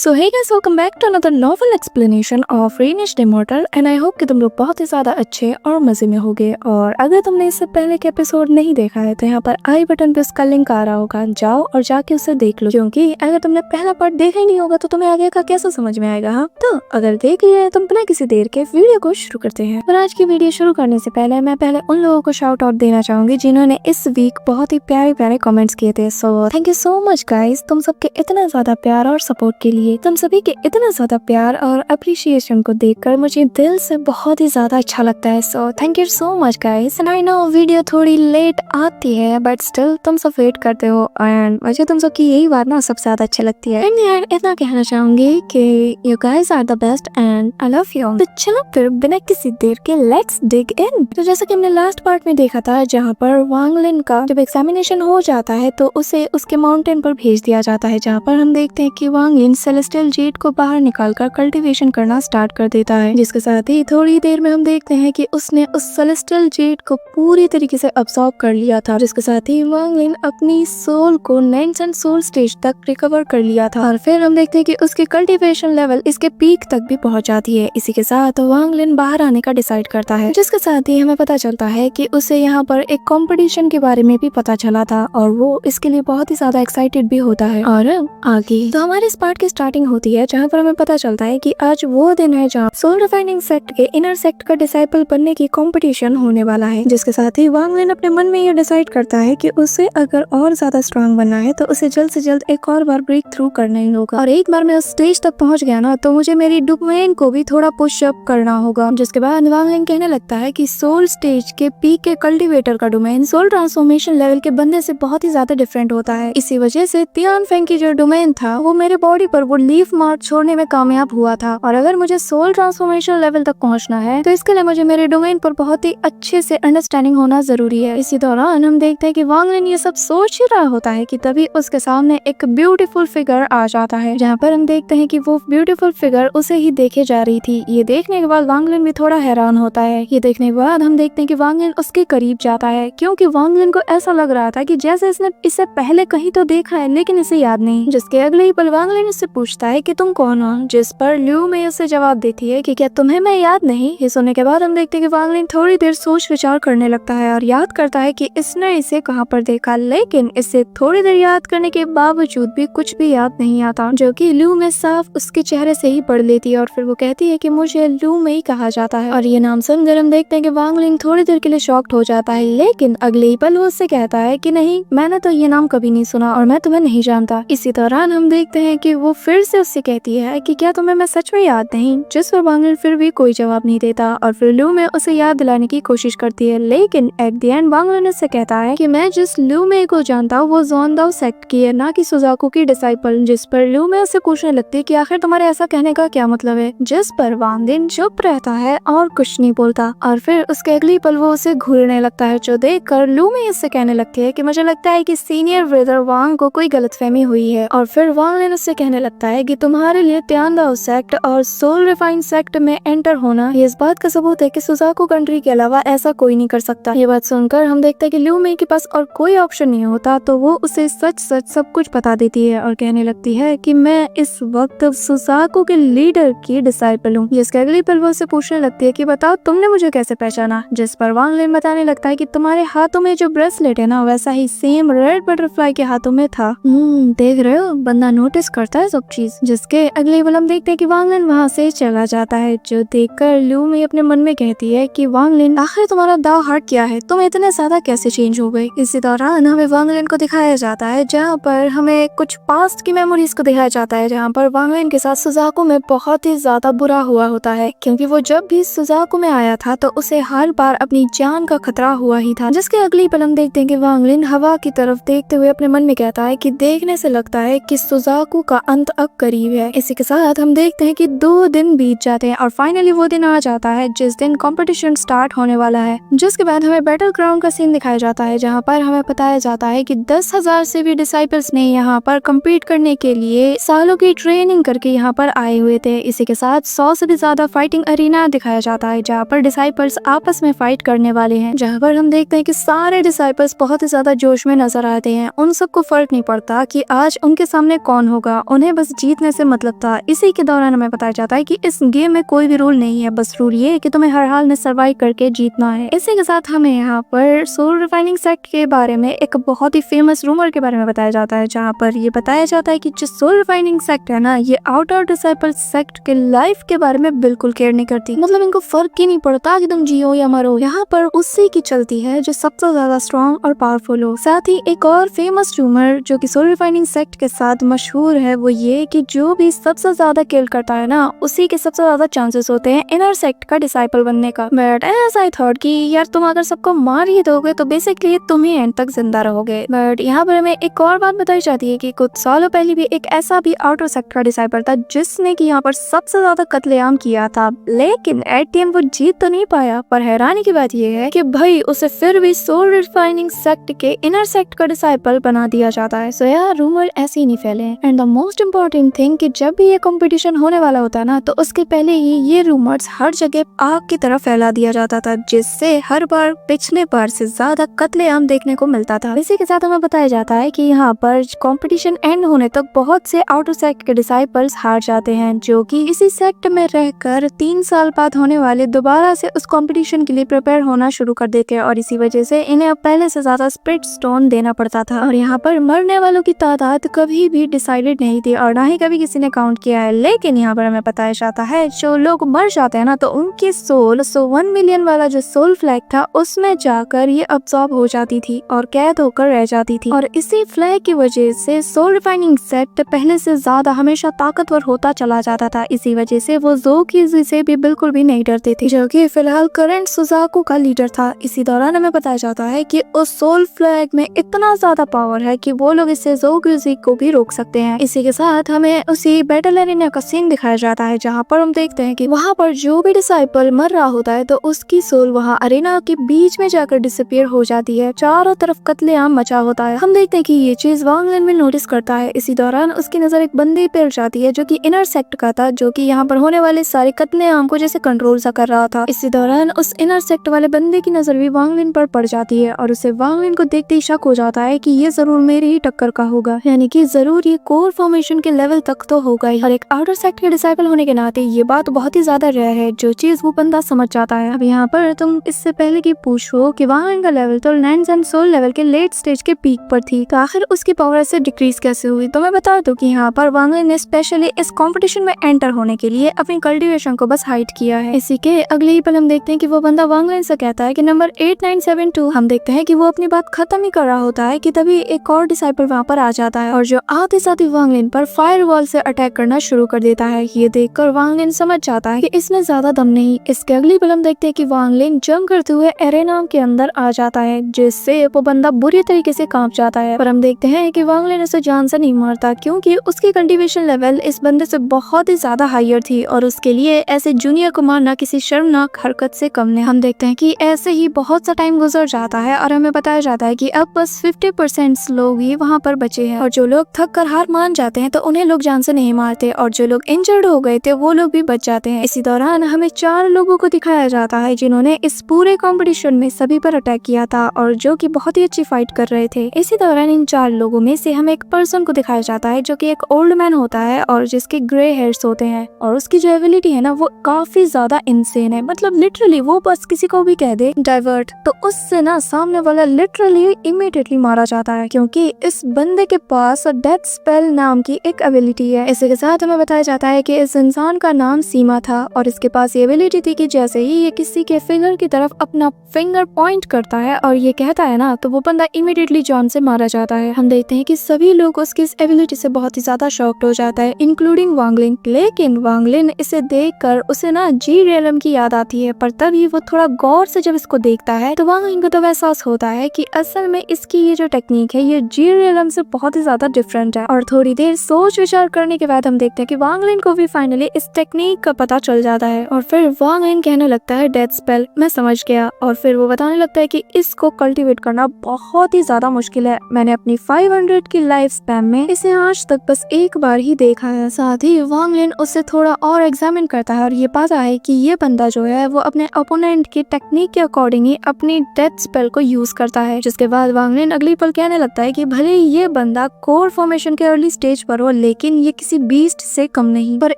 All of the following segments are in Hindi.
So hey guys, welcome back to another novel explanation of renished immortal and I hope कि तुम लोग बहुत ही ज्यादा अच्छे और मजे में होगे। और अगर तुमने इससे पहले के एपिसोड नहीं देखा है तो यहाँ पर आई बटन पे उसका लिंक आ रहा होगा, जाओ और जाके उसे देख लो, क्योंकि अगर तुमने पहला पार्ट देखा ही नहीं होगा तो तुम्हें आगे का कैसे समझ में आएगा। हाँ, तो अगर देख लिया है तो बिना किसी देर के वीडियो को शुरू करते हैं। और आज की वीडियो शुरू करने से पहले मैं पहले उन लोगों को शाउट आउट देना चाहूंगी जिन्होंने इस वीक बहुत ही प्यारे प्यारे कमेंट्स किए थे। So thank you so much guys, तुम सबके इतना ज्यादा प्यार और सपोर्ट के लिए, तुम सभी के इतना ज्यादा प्यार और अप्रिशिएशन को देखकर मुझे दिल से बहुत ही ज्यादा अच्छा लगता है। So thank you so much guys. And I know video थोड़ी लेट आती है बट स्टिल तुम सब वेट करते हो एंड मुझे तुम सबकी यही बात ना सबसे ज्यादा अच्छी लगती है। एंड यार इतना कहना चाहूंगी कि you guys are the best and I love you. तो चलो फिर बिना किसी देर के लेट्स डिग इन। तो जैसा कि हमने लास्ट पार्ट में देखा था जहाँ पर वांग लिन का जब एग्जामिनेशन हो जाता है तो उसे उसके माउंटेन पर भेज दिया जाता है, जहाँ पर हम देखते हैं कि वांग लिन सेलेस्टियल जेड को बाहर निकालकर कल्टीवेशन करना स्टार्ट कर देता है, जिसके साथ ही थोड़ी देर में हम देखते हैं कि उसने उस सेलेस्टियल जेड को पूरी तरीके से अब्सॉर्ब कर लिया था, जिसके साथ ही वांग लिन अपनी सोल को 9th सोल स्टेज तक रिकवर कर लिया था। और फिर हम देखते हैं कि उसकी कल्टीवेशन लेवल इसके पीक तक भी पहुंच जाती है। इसी के साथ वांग लिन बाहर आने का डिसाइड करता है, जिसके साथ ही हमें पता चलता है कि उसे यहाँ पर एक कंपटीशन के बारे में भी पता चला था और वो इसके लिए बहुत ही ज्यादा एक्साइटेड भी होता है। और आगे तो हमारे इस पार्ट की स्टार्टिंग होती है जहाँ पर हमें पता चलता है कि आज वो दिन है जहाँ सोल रिफाइनिंग सेक्ट के इनर सेक्ट का डिसाइपल बनने की कंपटीशन होने वाला है, जिसके साथ ही वांग लिन अपने मन में ये डिसाइड करता है कि उसे अगर और ज्यादा स्ट्रांग बनना है तो उसे जल्द से जल्द एक और बार ब्रेक थ्रू करना ही होगा। और एक बार मैं उस स्टेज तक पहुंच गया ना तो मुझे मेरी डोमेन को भी थोड़ा पुश अप करना होगा। जिसके बाद वांग लिन कहने लगता है कि सोल स्टेज के पीक के कल्टीवेटर का डोमेन सोल ट्रांसफॉर्मेशन लेवल के बनने से बहुत ही ज्यादा डिफरेंट होता है। इसी वजह से तियान फेंग की जो डोमेन था वो मेरे बॉडी पर वो लीफ मार्क छोड़ने में कामयाब हुआ था। और अगर मुझे सोल ट्रांसफॉर्मेशन लेवल तक पहुंचना है तो इसके लिए मुझे मेरे डोमेन पर बहुत ही अच्छे से अंडरस्टैंडिंग होना जरूरी है। इसी दौरान हम देखते हैं कि वांग लिन ये सब सोच ही रहा होता है कि तभी उसके सामने एक ब्यूटीफुल फिगर आ जाता है, जहाँ पर हम देखते हैं कि वो ब्यूटीफुल फिगर उसे ही देखे जा रही थी। ये देखने के बाद वांग लिन भी थोड़ा हैरान होता है। ये देखने के बाद हम देखते हैं कि वांग लिन उसके करीब जाता है, क्योंकि वांग लिन को ऐसा लग रहा था कि जैसे इसने इसे पहले कहीं तो देखा है लेकिन इसे याद नहीं। जिसके अगले ही पल वांग लिन उससे पूछता है कि तुम कौन हो, जिस पर ल्यू में उसे जवाब देती है कि क्या तुम्हें मैं याद नहीं। ये सुनने के बाद हम देखते हैं कि वांग लिन थोड़ी देर सोच विचार करने लगता है और याद करता है कि इसने इसे कहाँ पर देखा, लेकिन इसे थोड़ी देर याद करने के बावजूद भी कुछ भी याद नहीं आता, जो कि ल्यू में साफ उसके चेहरे से ही पढ़ लेती है। और फिर वो कहती है कि मुझे ल्यू में ही कहा जाता है। और ये नाम सुनकर हम देखते हैं कि वांग लिन थोड़ी देर के लिए शॉक्ड हो जाता है, लेकिन अगले ही पल वो उससे कहता है कि नहीं, मैंने तो ये नाम कभी नहीं सुना और मैं तुम्हें नहीं जानता। इसी दौरान हम देखते हैं कि वो फिर से उससे कहती है कि क्या तुम्हें मैं सच में याद नहीं, जिस पर वांग लिन फिर भी कोई जवाब नहीं देता। और फिर ल्यू में उसे याद दिलाने की कोशिश करती है, लेकिन एट द एंड वांग लिन उससे कहता है कि मैं जिस ल्यू में को जानता हूँ वो ज़ोंदाओ सेक्ट की है, ना कि सुजाकू की डिसाइपल। जिस पर ल्यू में उससे पूछने लगती है कि आखिर तुम्हारे ऐसा कहने का क्या मतलब है, जिस पर वांग लिन चुप रहता है और कुछ नहीं बोलता। और फिर उसके अगली पल वो उसे घूरने लगता है, जो देखकर ल्यू में उससे कहने लगती है कि मुझे लगता है कि सीनियर ब्रदर वांग को कोई गलतफहमी हुई है। और फिर वांग लिन उससे कहने लगता है कि तुम्हारे लिए तियानदाओ सेक्ट और सोल रिफाइन सेक्ट में एंटर होना ये इस बात का सबूत है कि सुजाकू कंट्री के अलावा ऐसा कोई नहीं कर सकता। ये बात सुनकर हम देखते हैं कि ल्यू में के पास और कोई ऑप्शन नहीं होता, तो वो उसे सच सच सब कुछ बता देती है और कहने लगती है कि मैं इस वक्त सुजाकू के लीडर की डिसाइपल हूँ। जिसके अगली पल वो उसे पूछने लगती है कि बताओ तुमने मुझे कैसे पहचाना, जिस पर वांग लिन बताने लगता है कि तुम्हारे हाथों में जो ब्रेसलेट है ना वैसा ही सेम रेड बटरफ्लाई के हाथों में था। देख रहे हो, बंदा नोटिस करता है सब चीज। जिसके अगले पल हम देखते हैं कि वांग लिन वहाँ से चला जाता है, जो देखकर ल्यू में अपने मन में कहती है कि वांग लिन आखिर तुम्हारा दाव हार्ट क्या है, तुम इतने ज्यादा कैसे चेंज हो गए। इसी दौरान हमें वांग लिन को दिखाया जाता है जहाँ पर हमें कुछ पास्ट की मेमोरीज को दिखाया जाता है, जहाँ पर वांग लिन के साथ सुजाकू में बहुत ही ज्यादा बुरा हुआ होता है, क्योंकि वो जब भी सुजाकू में आया था तो उसे हर बार अपनी जान का खतरा हुआ ही था। जिसके अगली पल हम देखते हैं कि वांग लिन हवा की तरफ देखते हुए अपने मन में कहता है कि देखने से लगता है कि सुजाकू का अंत अब करीब है। इसी के साथ हम देखते हैं कि 2 दिन बीत जाते हैं और फाइनली वो दिन आ जाता है जिस दिन कंपटीशन स्टार्ट होने वाला है। जिसके बाद हमें बैटल ग्राउंड का सीन दिखाया जाता है, जहाँ पर हमें बताया जाता है कि 10,000 से भी डिसाइपल्स ने यहाँ पर कम्पीट करने के लिए सालों की ट्रेनिंग करके यहाँ पर आए हुए थे। इसी के साथ 100 से भी ज्यादा फाइटिंग अरीना दिखाया जाता है, जहाँ पर डिसाइपल्स आपस में फाइट करने वाले हैं। जहाँ पर हम देखते हैं कि सारे डिसाइपल्स बहुत ही ज्यादा जोश में नजर आते हैं। उन सबको फर्क नहीं पड़ता कि आज उनके सामने कौन होगा, उन्हें बस बस जीतने से मतलब था। इसी के दौरान हमें बताया जाता है कि इस गेम में कोई भी रूल नहीं है, बस रूल ये है कि तुम्हें हर हाल में सर्वाइव करके जीतना है। इसी के साथ हमें यहाँ पर सोल रिफाइनिंग सेक्ट के बारे में एक बहुत ही फेमस रूमर के बारे में बताया जाता है, जहाँ पर ये बताया जाता है कि जो सोल रिफाइनिंग सेक्ट है ना, ये आउटर डिसाइपल सेक्ट के लाइफ के बारे में बिल्कुल केयर नहीं करती। मतलब इनको फर्क ही नहीं पड़ता कि तुम जियो या मरो, यहाँ पर उसी की चलती है जो सबसे ज्यादा स्ट्रॉन्ग और पावरफुल हो। साथ ही एक और फेमस रूमर जो कि सोल रिफाइनिंग सेक्ट के साथ मशहूर है वो ये कि जो भी सबसे ज्यादा किल करता है ना, उसी के सबसे ज्यादा चांसेस होते हैं इनर सेक्ट का डिसाइपल बनने का। बट एज आई थॉट कि यार तुम अगर सबको मार ही दोगे तो बेसिकली तुम ही एंड तक जिंदा रहोगे। बट यहाँ पर हमें एक और बात बताई जाती है कि कुछ सालों पहले भी एक ऐसा भी आउटर सेक्ट का डिसाइपल था जिसने कि यहाँ पर सबसे ज्यादा कत्लेआम किया था, लेकिन एट द एंड वो जीत तो नहीं पाया। पर हैरानी की बात यह है कि भाई उसे फिर भी सोल रिफाइनिंग सेक्ट के इनर सेक्ट का डिसाइपल बना दिया जाता है। सो यार रूमर ऐसे ही नहीं फैले। And the most important thing कि जब भी ये कंपटीशन होने वाला होता है ना, तो उसके पहले ही ये रूमर्स हर जगह आग की तरह फैला दिया जाता था, जिससे हर बार पिछले बार से ज्यादा कत्लेआम देखने को मिलता था। इसी के साथ हमें बताया जाता है कि यहाँ पर कंपटीशन एंड होने तक बहुत से आउटर सेक्ट के डिसाइपल्स हार जाते हैं, जो कि इसी सेक्ट में रहकर 3 साल बाद होने वाले दोबारा से उस कंपटीशन के लिए प्रिपेयर होना शुरू कर देते हैं, और इसी वजह से इन्हें अब पहले से ज्यादा स्पिरिट स्टोन देना पड़ता था। और यहाँ पर मरने वालों की तादाद कभी भी डिसाइडेड नहीं थी और ना ही कभी किसी ने काउंट किया है, लेकिन यहाँ पर हमें बताया जाता है जो लोग मर जाते हैं ना, तो उनकी सोल 1 मिलियन वाला जो सोल फ्लैग था उसमें जाकर ये अब्सॉर्ब हो जाती थी और कैद होकर रह जाती थी। और इसी फ्लैग की वजह से सोल रिफाइनिंग सेक्ट पहले से ज्यादा हमेशा ताकतवर होता चला जाता था। इसी वजह से वो ज़ोकिज़ी से भी बिल्कुल भी नहीं डरते थे, जो कि फिलहाल करंट सुजाकू का लीडर था। इसी दौरान हमें बताया जाता है कि उस सोल फ्लैग में इतना ज्यादा पावर है कि वो लोग इससे ज़ोकिज़ी को भी रोक सकते हैं। इसी के साथ हमें उसी बैटल एरिना का सीन दिखाया जाता है, जहाँ पर हम देखते हैं कि वहाँ पर जो भी डिसाइपल मर रहा होता है तो उसकी सोल वहाँ अरेना के बीच में जाकर डिसअपीयर हो जाती है। चारों तरफ कत्लेआम मचा होता है। हम देखते हैं कि ये चीज वांग लिन भी नोटिस करता है। इसी दौरान उसकी नजर एक बंदे पर जाती है जो कि इनर सेक्ट का था, जो कि यहाँ पर होने वाले सारे कत्लेआम को जैसे कंट्रोल सा कर रहा था। इसी दौरान उस इनर सेक्ट वाले बंदे की नजर भी वांग लिन पर पड़ जाती है और उसे वांग लिन को देखते ही शक हो जाता है कि ये जरूर मेरी ही टक्कर का होगा, यानी कि जरूर ये कोर फॉर्मेशन के लेवल तक तो होगा ही। और एक आउटर सेक्ट के डिसाइपल होने के नाते ये बात बहुत ही ज्यादा रेयर है, जो चीज वो बंदा समझ जाता है। अब यहाँ पर तुम इससे पहले की पूछो कि वांग लिन का लेवल तो लैंड्स एंड सोल लेवल के लेट स्टेज के पीक पर थी, तो आखिर उसकी पावर ऐसे डिक्रीज कैसे हुई? तो मैं बता दूं कि यहाँ पर वांग लिन ने स्पेशली इस कंपटीशन में एंटर होने के लिए अपनी कल्टीवेशन को बस हाइड किया है। इसी के अगले ही पल हम देखते हैं कि वो बंदा वांग लिन से कहता है कि नंबर 8972। हम देखते हैं कि वो अपनी बात खत्म ही कर रहा होता है कि तभी एक और डिसाइपल वहाँ पर आ जाता है और जो आते साथ ही वांग लिन पर फायरवॉल से अटैक करना शुरू कर देता है। ये देखकर वांग लिन समझ जाता है कि इसमें ज्यादा दम नहीं। इसके अगली पल हम देखते हैं कि वांग लिन जंग करते हुए एरेना के अंदर आ जाता है, जिससे वो बंदा बुरी तरीके से कांप जाता है। पर हम देखते हैं कि वांग लिन उसे जान से नहीं मारता, क्योंकि उसकी कल्टीवेशन लेवल इस बंदे से बहुत ही ज्यादा हायर थी और उसके लिए ऐसे जूनियर को मारना किसी शर्मनाक हरकत से कम नहीं। हम देखते हैं कि ऐसे ही बहुत सा टाइम गुजर जाता है और हमें बताया जाता है कि अब बस 50% लोग ही वहाँ पर बचे हैं और जो लोग थक कर हार मान जाते हैं तो उन्हें लोग जान से नहीं मारते और जो लोग इंजर्ड हो गए थे वो लोग भी बच जाते हैं। इसी दौरान हमें 4 लोगों को दिखाया जाता है जिन्होंने इस पूरे कंपटीशन में सभी पर अटैक किया था और जो कि बहुत ही अच्छी फाइट कर रहे थे। इसी दौरान इन 4 लोगों में से हमें एक पर्सन को दिखाया जाता है जो कि एक ओल्ड मैन होता है और जिसके ग्रे हेयर्स होते हैं और उसकी जो एबिलिटी है ना वो काफी ज्यादा इंसेन है। मतलब लिटरली वो बस किसी को भी कह दे डाइवर्ट तो उससे ना सामने वाला लिटरली इमीडिएटली मारा जाता है, क्योंकि इस बंदे के पास डेथ स्पेल नाम की एक एबिलिटी है। इसी के साथ हमें बताया जाता है कि इस इंसान का नाम सीमा था और इसके पास ये एबिलिटी थी कि जैसे ही ये किसी के फिंगर की तरफ अपना फिंगर पॉइंट करता है और ये कहता है ना, तो वो बंदा इमीडिएटली जान से मारा जाता है। हम देखते हैं कि सभी लोग उसकी इस एबिलिटी से बहुत ही ज्यादा शॉक्ड हो जाता है, इंक्लूडिंग वांग लिन। लेकिन वांग लिन इसे देखकर उसे ना जी रियलम की याद आती है, पर तभी वो थोड़ा गौर से जब इसको देखता है तो वांग लिन को तो एहसास होता है कि असल में इसकी ये जो टेक्निक है ये जी रियलम से बहुत ही ज्यादा डिफरेंट है। और थोड़ी देर सोच विचार करने के बाद हम देखते हैं कि वांग लिन को भी फाइनली इस टेक्निक का पता चल जाता है और फिर वांग लिन कहने लगता है डेथ स्पेल, मैं समझ गया। और फिर वो बताने लगता है कि इसको कल्टीवेट करना बहुत ही ज्यादा मुश्किल है, मैंने अपनी 500 की लाइफ स्पैन में इसे आज तक बस एक बार ही देखा है। साथ ही वांग लिन उससे थोड़ा और एग्जामिन करता है और ये पाता है कि ये बंदा जो है वो अपने ओपोनेंट की टेक्निक के अकॉर्डिंग ही अपनी डेथ स्पेल को यूज करता है। जिसके बाद वांग लिन अगली पल कहने लगता है कि भले ही ये बंदा कोर फॉर्मेशन के अर्ली स्टेज पर हो, हो, लेकिन ये किसी बीस्ट से कम नहीं। पर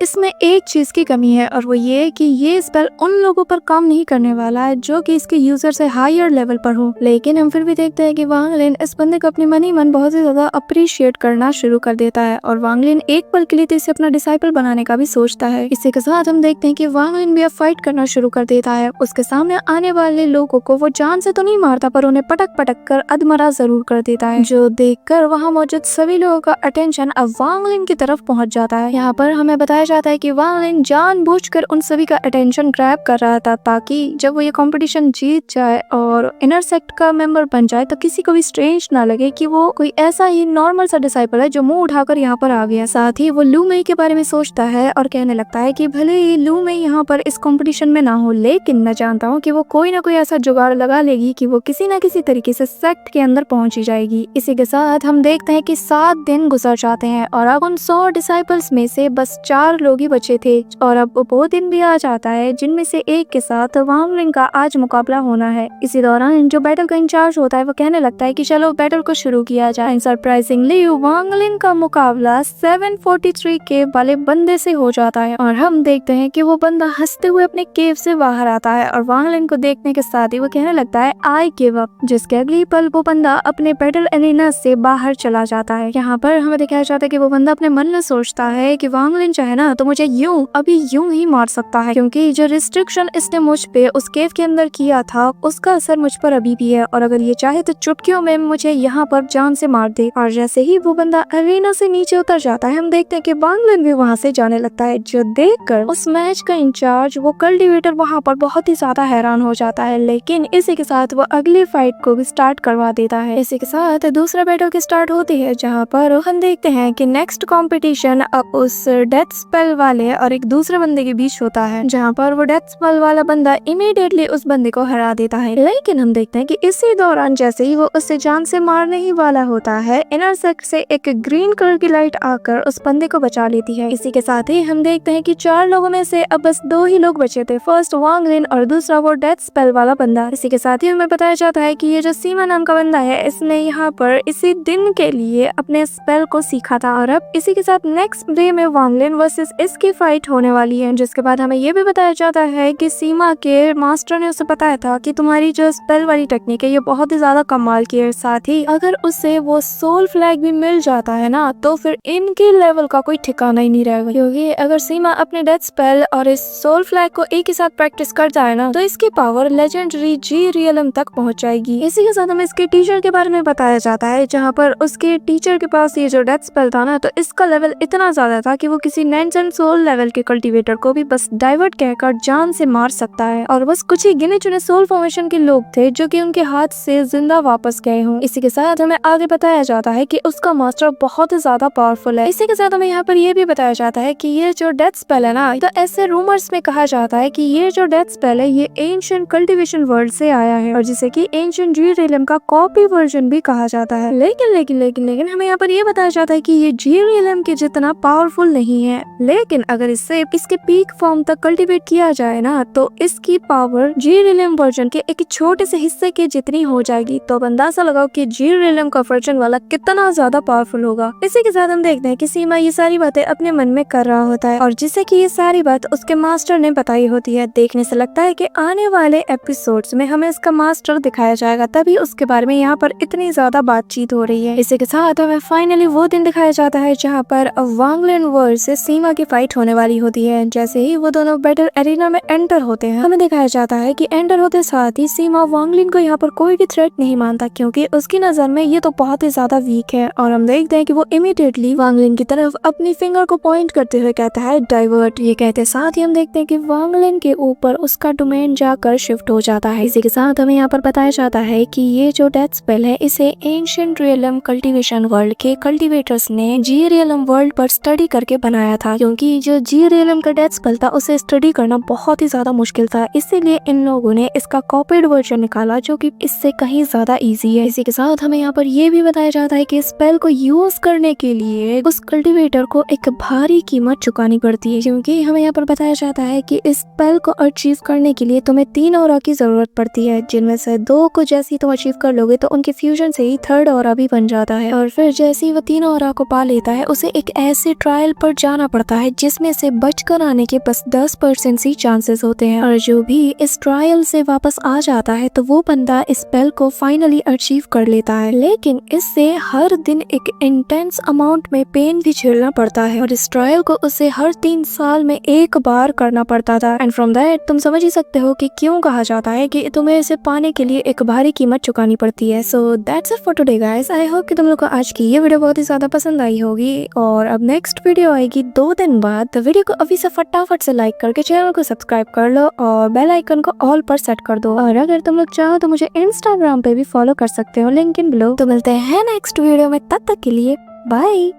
इसमें एक चीज की कमी है और वो ये कि ये स्पेल उन लोगों पर काम नहीं करने वाला है जो कि इसके यूजर से हायर लेवल पर हो। लेकिन हम फिर भी देखते हैं कि वांग लिन इस बंदे को अपने मन ही मन बहुत ही ज्यादा अप्रिशिएट करना शुरू कर देता है और वांग लिन एक पल के लिए तो इसे अपना डिसाइपल बनाने का भी सोचता है। इसी के साथ हम देखते हैं कि वांग लिन भी अब फाइट करना शुरू कर देता है। उसके सामने आने वाले लोगों को वो जान से तो नहीं मारता पर उन्हें पटक पटक कर अधमरा जरूर कर देता है, जो देखकर वहाँ मौजूद सभी लोगों का अटेंशन अब वांग लिन की तरफ पहुंच जाता है। यहाँ पर हमें बताया जाता है कि वांग लिन जानबूझकर उन सभी का अटेंशन ग्रैब कर रहा था ताकि जब वो ये कंपटीशन जीत जाए और इनर सेक्ट का मेंबर बन जाए तो किसी को भी स्ट्रेंज ना लगे कि वो कोई ऐसा ही नॉर्मल सा डिसाइपल है जो मुंह उठाकर यहाँ पर आ गया। साथ ही वो लू मई के बारे में सोचता है और कहने लगता है कि भले ही लू मई यहाँ पर इस कंपटीशन में ना हो, लेकिन मैं जानता हूँ कि वो कोई ना कोई ऐसा जुगाड़ लगा लेगी कि वो किसी न किसी तरीके से सेक्ट के अंदर पहुंची जाएगी। इसी के साथ हम देखते हैं कि 7 दिन गुजर जाते हैं और अब उन 100 डिसाइपल्स में से बस 4 लोग ही बचे थे और अब वो दिन भी आ जाता है जिनमें से एक के साथ वांग लिन का आज मुकाबला होना है। इसी दौरान जो बैटल का इंचार्ज होता है वो कहने लगता है कि चलो बैटल को शुरू किया जाए। सरप्राइजिंगली वांग लिन का मुकाबला 743 केव वाले बंदे से हो जाता है और हम देखते हैं कि वो बंदा हंसते हुए अपने केव से बाहर आता है और वांग लिन को देखने के साथ ही वो कहने लगता है आई गिव अप, जिसके अगली पल वो बंदा अपने बैटल एरिना से बाहर चला जाता है। यहाँ पर हमें दिखाया जाता है कि वो बंदा अपने मन में सोचता है कि वांग लिन चाहे ना तो मुझे अभी यूं ही मार सकता है, क्योंकि जो रिस्ट्रिक्शन इसने मुझ पे उस केव के अंदर किया था उसका असर मुझ पर अभी भी है और अगर ये चाहे तो चुटकियों में मुझे यहाँ पर जान से मार दे। और जैसे ही वो बंदा एरिना से नीचे उतर जाता है हम देखते हैं कि वांग लिन भी वहाँ से जाने लगता है, जो देखकर उस मैच का इंचार्ज वो कल्टिवेटर वहाँ पर बहुत ही ज्यादा हैरान हो जाता है। लेकिन इसी के साथ वो अगली फाइट को भी स्टार्ट करवा देता है। इसी के साथ दूसरा बैटल की स्टार्ट होती है जहाँ पर हम देखते हैं कि नेक्स्ट कंपटीशन अब उस डेथ स्पेल वाले और एक दूसरे बंदे के बीच होता है, जहाँ पर वो डेथ स्पेल वाला बंदा इमीडिएटली उस बंदे को हरा देता है। लेकिन हम देखते हैं कि इसी दौरान जैसे ही वो उससे जान से मारने ही वाला होता है इनर सेक्ट से एक ग्रीन कलर की लाइट आकर उस बंदे को बचा लेती है। इसी के साथ ही हम देखते हैं कि 4 लोगों में से अब बस 2 ही लोग बचे थे, फर्स्ट वांग लिन और दूसरा वो डेथ स्पेल वाला बंदा। इसी के साथ ही हमें बताया जाता है कि ये जो सीमा नाम का बंदा है इसने यहाँ पर इसी दिन के लिए अपने स्पेल को सीखा था और अब इसी के साथ नेक्स्ट डे में वांग लिन वर्सेस इसकी फाइट होने वाली है। जिसके बाद हमें ये भी बताया जाता है कि सीमा के मास्टर ने उसे बताया था कि तुम्हारी जो स्पेल वाली टेक्निक है ये बहुत ही ज्यादा कमाल की है, साथ ही अगर उसे वो सोल फ्लैग भी मिल जाता है ना तो फिर इनके लेवल का कोई ठिकाना ही नहीं रहेगा, क्योंकि अगर सीमा अपने डेथ स्पेल और इस सोल फ्लैग को एक ही साथ प्रैक्टिस करता है ना तो इसकी पावर लेजेंडरी जी रियलम तक पहुंच जाएगी। इसी के साथ हमें इसके टीचर के बारे में बताया जाता है जहाँ पर उसके टीचर के पास ये जो डेथ स्पेल था ना तो इसका लेवल इतना ज्यादा था कि वो किसी नेंजन सोल लेवल के कल्टीवेटर को भी बस डाइवर्ट कहकर जान से मार सकता है और बस कुछ ही गिने चुने सोल फॉर्मेशन के लोग थे जो कि उनके हाथ से जिंदा वापस गए हों। इसी के साथ हमें आगे बताया जाता है कि उसका मास्टर बहुत ही ज्यादा पावरफुल है। इसी के साथ हमें यहाँ पर यह भी बताया जाता है कि ये जो डेथ स्पेल है ना तो ऐसे रूमर्स में कहा जाता है कि ये जो डेथ स्पेल है ये एंशिएंट कल्टीवेशन वर्ल्ड से आया है और जिसे कि एंशिएंट जी रियलम का कॉपी वर्जन भी कहा जाता है। लेकिन हमें यहाँ पर यह बताया जाता है कि ये जी रियलम के जितना पावरफुल नहीं है, लेकिन अगर इससे इसके पीक फॉर्म तक कल्टीवेट किया जाए ना तो इसकी पावर जी रियलम वर्जन के एक छोटे से हिस्से के जितनी हो जाएगी। तो अंदाजा लगाओ कि जी रियलम का वर्जन वाला कितना ज्यादा पावरफुल होगा। इसी के साथ हम देखते हैं कि सीमा ये सारी बातें अपने मन में कर रहा होता है और जिसे कि ये सारी बात उसके मास्टर ने बताई होती है। देखने से लगता है कि आने वाले एपिसोड्स में हमें इसका मास्टर दिखाया जाएगा, तभी उसके बारे में यहाँ पर इतनी ज्यादा बातचीत हो रही है। इसी के साथ हमें फाइनली वो दिन दिखाया जाता है जहाँ पर वांग लिन वर्सेस सीमा की फाइट होने वाली होती है। जैसे ही वो दोनों बैटल एरिना में एंटर होते हैं हमें दिखाया जाता है कि एंटर होते साथ ही सीमा वांग लिन को यहाँ पर कोई भी थ्रेट नहीं मानता, क्योंकि उसकी नजर में ये तो बहुत ही ज्यादा वीक है। और हम देखते हैं कि वो इमीडिएटली वांग लिन की तरफ अपनी फिंगर को पॉइंट करते हुए कहता है डाइवर्ट। ये कहते साथ ही हम देखते हैं कि वांग लिन के ऊपर उसका डोमेन जाकर शिफ्ट हो जाता है। इसी के साथ हमें यहाँ पर बताया जाता है कि ये जो डेथ स्पेल है इसे एंशिएंट रियलम कल्टीवेशन वर्ल्ड के कल्टीवेटर्स ने जी रियलम वर्ल्ड पर स्टडी करके बनाया था, क्योंकि जो जी रियलम का डेथ स्पेल था उसे स्टडी करना बहुत ही ज्यादा मुश्किल था, इसीलिए इन लोगों ने इसका कॉपीड वर्जन निकाला जो कि इससे कहीं ज्यादा इजी है। इसी के साथ हमें यहाँ पर यह भी बताया जाता है कि स्पेल को यूज करने के लिए उस कल्टीवेटर को एक भारी कीमत चुकानी पड़ती है, क्योंकि हमें यहाँ पर बताया जाता है कि इस स्पेल को अचीव करने के लिए तुम्हें 3 ऑरा की जरूरत पड़ती है, जिनमें से 2 को जैसे ही तुम अचीव कर लोगे तो उनके फ्यूजन से ही 3rd ऑरा भी बन जाता है और फिर जैसे ही वो 3 ऑरा को पा लेता है उसे एक ऐसे ट्रायल पर जाना पड़ता है जिसमें से बचकर आने के बस 10% ही चांसेस होते हैं, और जो भी इस ट्रायल से वापस आ जाता है तो वो बंदा इस स्पेल को फाइनली अचीव कर लेता है। लेकिन इससे हर दिन एक इंटेंस अमाउंट में पेन भी झेलना पड़ता है और इस ट्रायल को उसे हर 3 साल में एक बार करना पड़ता था। एंड फ्रॉम दैट तुम समझ ही सकते हो कि क्यों कहा जाता है कि तुम्हें इसे पाने के लिए एक भारी कीमत चुकानी पड़ती है। So that's it for today guys. I hope कि तुम लोग को आज की ये वीडियो बहुत ही ज्यादा पसंद आई होगी, और अब नेक्स्ट वीडियो आएगी 2 दिन बाद। तो वीडियो को अभी से फटाफट से लाइक करके चैनल को सब्सक्राइब कर लो और बेल आइकन को ऑल पर सेट कर दो। और अगर तुम लोग चाहो तो मुझे इंस्टाग्राम पे भी फॉलो कर सकते हो, लिंक इन बिलो। तो मिलते हैं नेक्स्ट वीडियो में, तब तक के लिए बाय।